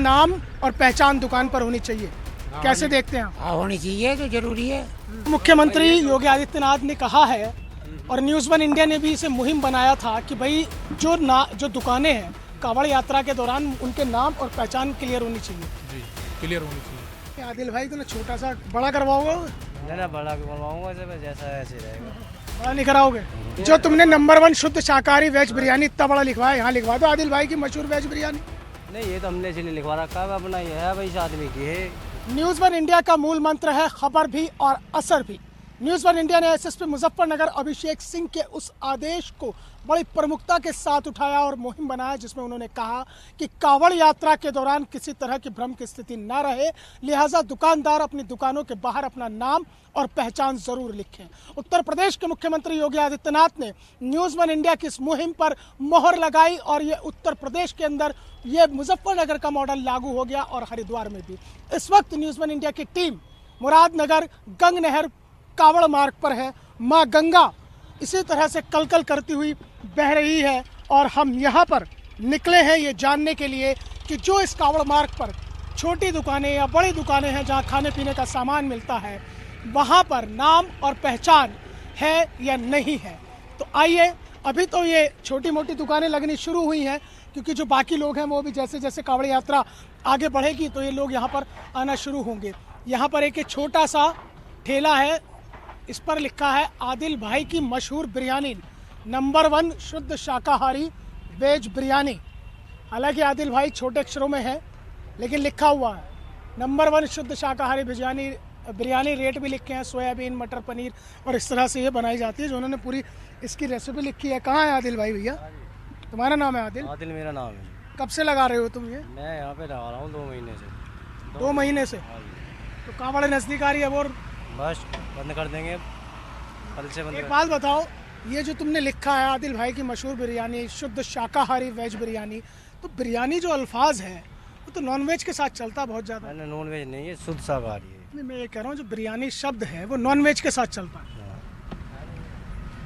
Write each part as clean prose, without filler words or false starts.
नाम और पहचान दुकान पर होनी चाहिए। कैसे देखते हैं आप? हाँ, होनी चाहिए तो जरूरी है। मुख्यमंत्री योगी आदित्यनाथ ने कहा है और न्यूज़ वन इंडिया ने भी इसे मुहिम बनाया था कि भाई जो दुकानें हैं कांवड़ यात्रा के दौरान उनके नाम और पहचान क्लियर होनी चाहिए। जी, क्लियर होनी चाहिए। आदिल भाई तुमने छोटा सा बड़ा करवाओगे? ना बड़ा करवाऊंगा, जैसा ऐसे रहेगा। बड़ा नहीं कराओगे? जो तुमने नंबर 1 शुद्ध शाकाहारी वेज बिरयानी इतना बड़ा लिखवाया, यहाँ लिखवा दो आदिल भाई की मशहूर वेज बिरयानी। नहीं, ये तो हमने इसलिए लिखवा रखा है, अपना ये है भाई, इस आदमी की है। न्यूज़ वन इंडिया का मूल मंत्र है खबर भी और असर भी। न्यूज़ वन इंडिया ने एसएसपी मुजफ्फरनगर अभिषेक सिंह के उस आदेश को बड़ी प्रमुखता के साथ उठाया और मुहिम बनाया जिसमें उन्होंने कहा कि कांवड़ यात्रा के दौरान किसी तरह की भ्रम की स्थिति न रहे, लिहाजा दुकानदार अपनी दुकानों के बाहर अपना नाम और पहचान जरूर लिखें। उत्तर प्रदेश के मुख्यमंत्री योगी आदित्यनाथ ने न्यूज़ वन इंडिया की इस मुहिम पर मोहर लगाई और ये उत्तर प्रदेश के अंदर ये मुजफ्फरनगर का मॉडल लागू हो गया और हरिद्वार में भी। इस वक्त न्यूज़ वन इंडिया की टीम मुरादनगर गंग नहर कांवड़ मार्ग पर है। माँ गंगा इसी तरह से कलकल करती हुई बह रही है और हम यहाँ पर निकले हैं ये जानने के लिए कि जो इस कांवड़ मार्ग पर छोटी दुकानें या बड़ी दुकानें हैं जहाँ खाने पीने का सामान मिलता है, वहाँ पर नाम और पहचान है या नहीं है। तो आइए, अभी तो ये छोटी मोटी दुकानें लगनी शुरू हुई हैं क्योंकि जो बाकी लोग हैं वो भी जैसे जैसे कांवड़ यात्रा आगे बढ़ेगी तो ये लोग यहाँ पर आना शुरू होंगे। यहाँ पर एक छोटा सा ठेला है, इस पर लिखा है आदिल भाई की मशहूर बिरयानी, नंबर 1 शुद्ध शाकाहारी वेज बिरयानी। हालांकि आदिल भाई छोटे अक्षरों में है लेकिन लिखा हुआ है नंबर 1 शुद्ध शाकाहारी बिरयानी। रेट भी लिखे हैं, सोयाबीन, मटर पनीर और इस तरह से ये बनाई जाती है। जो उन्होंने पूरी इसकी रेसिपी लिखी है। कहाँ है आदिल भाई? भैया तुम्हारा नाम है आदिल? आदिल मेरा नाम है। कब से लगा रहे हो तुम ये? मैं यहाँ पे लगा रहा हूँ 2 महीने से। 2 महीने से? तो कांवड़ नज़दीक आ रही है और बस बंद कर देंगे, कल से बंद एक कर। बात बताओ, ये जो तुमने लिखा है आदिल भाई की मशहूर बिरयानी शुद्ध शाकाहारी वेज बिरयानी, तो बिरयानी जो अल्फाज है वो तो नॉन वेज के साथ चलता है बहुत ज़्यादा। मैंने नॉन वेज नहीं है, शुद्ध शाकाहारी है। नहीं, मैं ये कह रहा हूँ जो बिरयानी शब्द है वो नॉन वेज के साथ चलता है।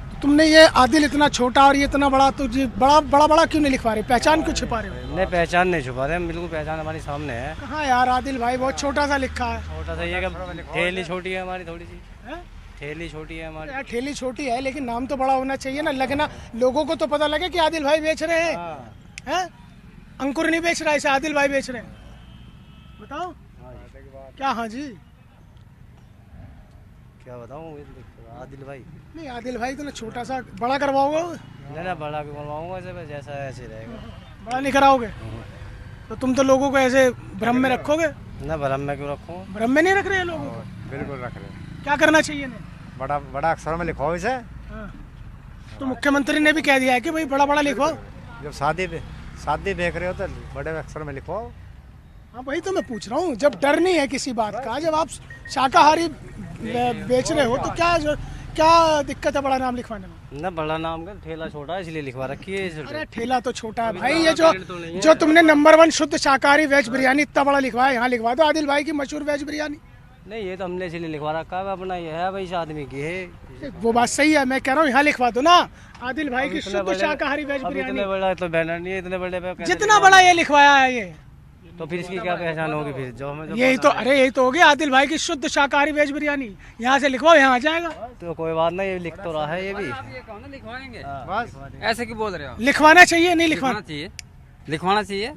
तो तुमने ये आदिल इतना छोटा और ये इतना बड़ा, तो ये बड़ा क्यों नहीं लिखवा रहे? पहचान क्यों छिपा रहे हो? नहीं, पहचान नहीं छुपा रहे हम, बिल्कुल पहचान हमारी सामने है। कहाँ यार आदिल भाई, बहुत छोटा सा लिखा है। छोटा सा ये कि ठेली छोटी है हमारी, थोड़ी सी हैं? ठेली छोटी है हमारी। यार ठेली छोटी है लेकिन नाम तो बड़ा होना चाहिए ना, लगना लोगों को तो पता लगे कि आदिल भाई बेच रहे हैं। हैं? अंकुर नहीं बेच रहा है, इसे आदिल भाई बेच रहे हैं। बताओ क्या? हाँ जी, क्या बताऊँ आदिल भाई? नहीं आदिल भाई तुमने छोटा सा बड़ा करवाओगे? ना बड़ा करवाऊंगा, जैसा ऐसे रहेगा। बड़ा नहीं कराओगे? तो तुम तो लोगों को ऐसे भ्रम में रखोगे। ना भ्रम में क्यों रखूँ? भ्रम में नहीं रख रहे हैं लोगों को? बिल्कुल रख रहे हैं। क्या करना चाहिए इन्हें? बड़ा अक्षर में लिखवाओ इसे। हाँ। तो मुख्यमंत्री ने भी कह दिया है कि भाई बड़ा लिखवाओ। जब शादी देख रहे हो तो बड़े अक्षर में लिखवाओ। हाँ वही तो मैं पूछ रहा हूँ, जब डर नहीं है किसी बात का, जब आप शाकाहारी बेच रहे हो तो क्या दिक्कत है बड़ा नाम लिखवाने में? ना बड़ा नाम का ठेला छोटा है इसलिए लिखवा रखी है। अरे ठेला तो छोटा है भाई, ये जो तुमने नंबर 1 शुद्ध शाकाहारी वेज बिरयानी इतना बड़ा लिखवाया, यहाँ लिखवा दो आदिल भाई की मशहूर वेज बिरयानी। नहीं, ये तो हमने इसलिए लिखवा रखा है, अपना ये है भाई, इस आदमी की है। वो बात सही है, मैं कह रहा हूँ यहाँ लिखवा दो ना आदिल भाई की शुद्ध शाकाहारी वेज इतने बिरयानी। बड़ा तो बैनर नहीं है, इतने बड़े पे कैसे जितना बड़ा ये लिखवाया है ये, तो फिर इसकी क्या पहचान होगी? फिर जो हमें यही तो, अरे यही तो हो गया आदिल भाई की शुद्ध शाकाहारी वेज बिरयानी। यहाँ से लिखवाओ, यहाँ आ जाएगा। तो कोई बात नहीं, ये लिख तो रहा है ये भी। लिखवाएंगे बस ऐसे क्यों बोल रहे हो? लिखवाना चाहिए नहीं लिखवाना? लिखवाना चाहिए।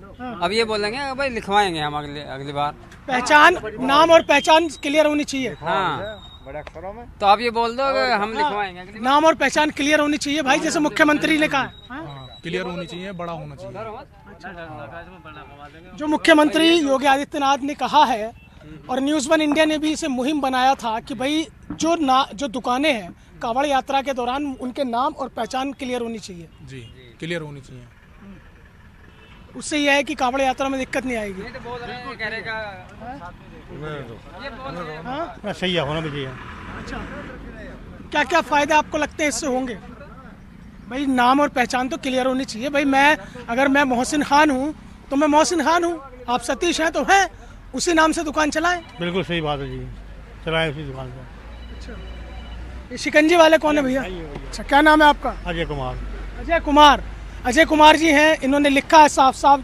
अब ये बोलेंगे भाई लिखवाएंगे हम अगली बार। पहचान, नाम और पहचान क्लियर होनी चाहिए। हाँ, बड़े अक्षरों में। तो आप ये बोल दो कि हम लिखवाएंगे अगली नाम और पहचान क्लियर होनी चाहिए भाई, जैसे मुख्यमंत्री ने कहा। क्लियर होनी चाहिए, बड़ा होना चाहिए। जो मुख्यमंत्री योगी आदित्यनाथ ने कहा है और न्यूज़ वन इंडिया ने भी इसे मुहिम बनाया था कि भाई जो दुकानें हैं कांवड़ यात्रा के दौरान उनके नाम और पहचान क्लियर होनी चाहिए। जी, क्लियर होनी चाहिए। उससे यह है कि कांवड़ यात्रा में दिक्कत नहीं आएगी। तो बोल रहे हैं, कह रहे का ये बोल रहे हैं। हाँ? सही है, होना भी चाहिए। अच्छा, क्या क्या फायदे आपको लगते हैं इससे होंगे? भाई नाम और पहचान तो क्लियर होनी चाहिए। भाई अगर मैं मोहसिन खान हूँ तो मैं मोहसिन खान हूँ, आप सतीश हैं तो हैं, उसी नाम से दुकान चलाएं। बिल्कुल सही बात है जी, चलाएं उसी दुकान पर। अच्छा, ये शिकंजी वाले कौन है भैया? अच्छा, क्या नाम है आपका? अजय कुमार। अजय कुमार जी हैं, इन्होंने लिखा है साफ साफ,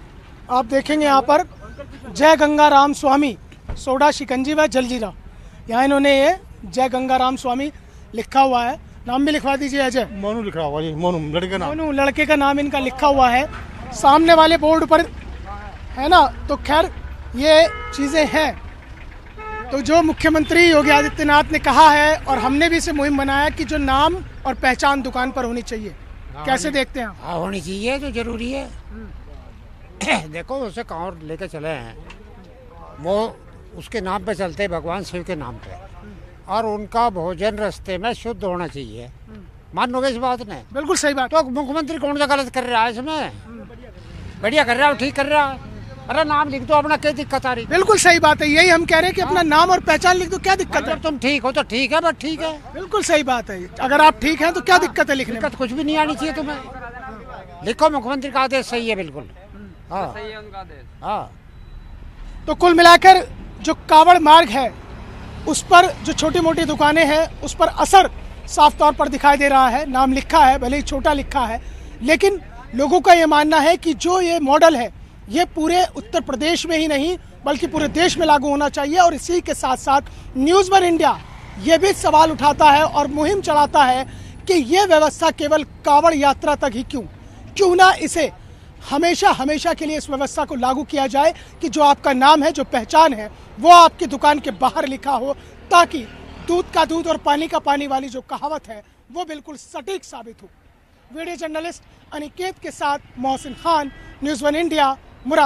आप देखेंगे यहाँ पर जय गंगाराम स्वामी सोडा शिकंजी व जलजीरा, यहाँ इन्होंने ये जय गंगाराम स्वामी लिखा हुआ है। नाम भी लिखवा दीजिए अजय। मोनू लिखा हुआ जी, मोनू लड़के नाम। मोनू लड़के का नाम इनका लिखा हुआ है सामने वाले बोर्ड पर, है ना। तो खैर ये चीज़ें हैं। तो जो मुख्यमंत्री योगी आदित्यनाथ ने कहा है और हमने भी इसे मुहिम बनाया कि जो नाम और पहचान दुकान पर होनी चाहिए, कैसे देखते हैं आप? हाँ होनी चाहिए तो जरूरी है। देखो उसे कहाँ लेके चले हैं, वो उसके नाम पे चलते हैं, भगवान शिव के नाम पे, और उनका भोजन रास्ते में शुद्ध होना चाहिए। मान लोगे इस बात ने? बिल्कुल सही बात। तो मुख्यमंत्री कौन सा गलत कर रहा है इसमें? बढ़िया कर रहा है, ठीक कर रहा है। अरे नाम लिख दो अपना, क्या दिक्कत आ रही? बिल्कुल सही बात है, यही हम कह रहे हैं कि अपना नाम और पहचान लिख दो, क्या दिक्कत है? जब तुम ठीक हो तो ठीक है, बस ठीक है। बिल्कुल सही बात है। अगर आप ठीक हैं तो क्या दिक्कत है लिखने में? दिक्कत कुछ भी नहीं आनी चाहिए तुम्हें। लिखो मुख्यमंत्री का आदेश सही है बिल्कुल। हाँ सही है उनका आदेश। हाँ। तो कुल मिलाकर जो कावड़ मार्ग है उस पर जो छोटी मोटी दुकानें हैं उस पर असर साफ तौर पर दिखाई दे रहा है। नाम लिखा है, भले ही छोटा लिखा है, लेकिन लोगों का ये मानना है कि जो ये मॉडल है ये पूरे उत्तर प्रदेश में ही नहीं बल्कि पूरे देश में लागू होना चाहिए। और इसी के साथ साथ न्यूज़ वन इंडिया ये भी सवाल उठाता है और मुहिम चलाता है कि ये व्यवस्था केवल कावड़ यात्रा तक ही क्यों ना इसे हमेशा हमेशा के लिए इस व्यवस्था को लागू किया जाए कि जो आपका नाम है, जो पहचान है, वो आपकी दुकान के बाहर लिखा हो, ताकि दूध का दूध और पानी का पानी वाली जो कहावत है वो बिल्कुल सटीक साबित हो। वीडियो जर्नलिस्ट अनिकेत के साथ Mohsin Khan, news one India, Moradabad.